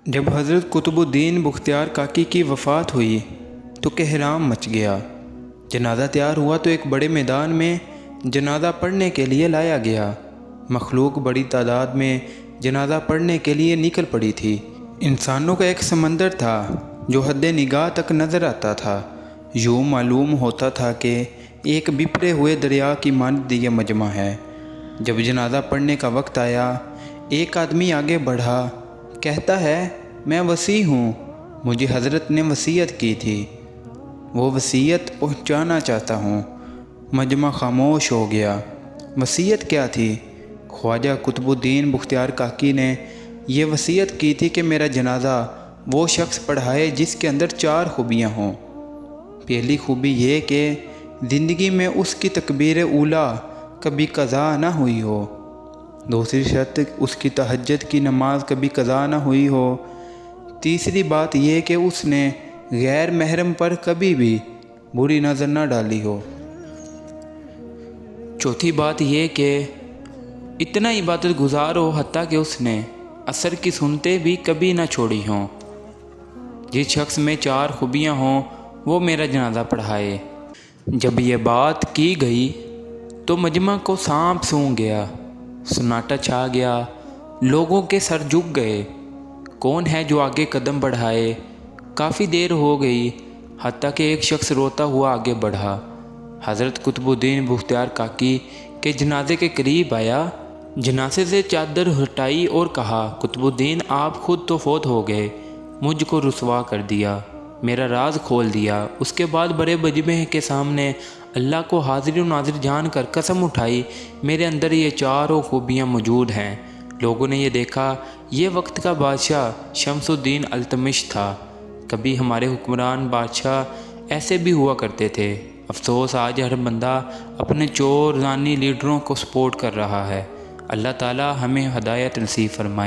جب حضرت قطب الدین بختیار کاکی کی وفات ہوئی تو کہرام مچ گیا۔ جنازہ تیار ہوا تو ایک بڑے میدان میں جنازہ پڑھنے کے لیے لایا گیا۔ مخلوق بڑی تعداد میں جنازہ پڑھنے کے لیے نکل پڑی تھی۔ انسانوں کا ایک سمندر تھا جو حد نگاہ تک نظر آتا تھا۔ یوں معلوم ہوتا تھا کہ ایک بپھرے ہوئے دریا کی مانند یہ مجمع ہے۔ جب جنازہ پڑھنے کا وقت آیا، ایک آدمی آگے بڑھا، کہتا ہے، میں وصی ہوں، مجھے حضرت نے وصیت کی تھی، وہ وصیت پہنچانا چاہتا ہوں۔ مجمع خاموش ہو گیا۔ وصیت کیا تھی؟ خواجہ قطب الدین بختیار کاکی نے یہ وصیت کی تھی کہ میرا جنازہ وہ شخص پڑھائے جس کے اندر 4 خوبیاں ہوں۔ پہلی خوبی یہ کہ زندگی میں اس کی تکبیر اولیٰ کبھی قضا نہ ہوئی ہو۔ دوسری شرط اس کی تہجد کی نماز کبھی قضا نہ ہوئی ہو۔ تیسری بات یہ کہ اس نے غیر محرم پر کبھی بھی بری نظر نہ ڈالی ہو۔ چوتھی بات یہ کہ اتنا عبادت گزار ہو حتیٰ کہ اس نے عصر کی سنتیں بھی کبھی نہ چھوڑی ہوں۔ جس شخص میں 4 خوبیاں ہوں وہ میرا جنازہ پڑھائے۔ جب یہ بات کی گئی تو مجمع کو سانپ سونگھ گیا، سناٹا چھا گیا، لوگوں کے سر جھک گئے۔ کون ہے جو آگے قدم بڑھائے؟ کافی دیر ہو گئی، حتیٰ کہ ایک شخص روتا ہوا آگے بڑھا، حضرت قطب الدین بختیار کاکی کے جنازے کے قریب آیا، جنازے سے چادر ہٹائی اور کہا، قطب الدین آپ خود تو فوت ہو گئے، مجھ کو رسوا کر دیا، میرا راز کھول دیا۔ اس کے بعد بڑے مجمع کے سامنے اللہ کو حاضر و ناظر جان کر قسم اٹھائی، میرے اندر یہ 4 خوبیاں موجود ہیں۔ لوگوں نے یہ دیکھا، یہ وقت کا بادشاہ شمس الدین التمش تھا۔ کبھی ہمارے حکمران بادشاہ ایسے بھی ہوا کرتے تھے۔ افسوس آج ہر بندہ اپنے چور زانی لیڈروں کو سپورٹ کر رہا ہے۔ اللہ تعالی ہمیں ہدایت نصیب فرمائے۔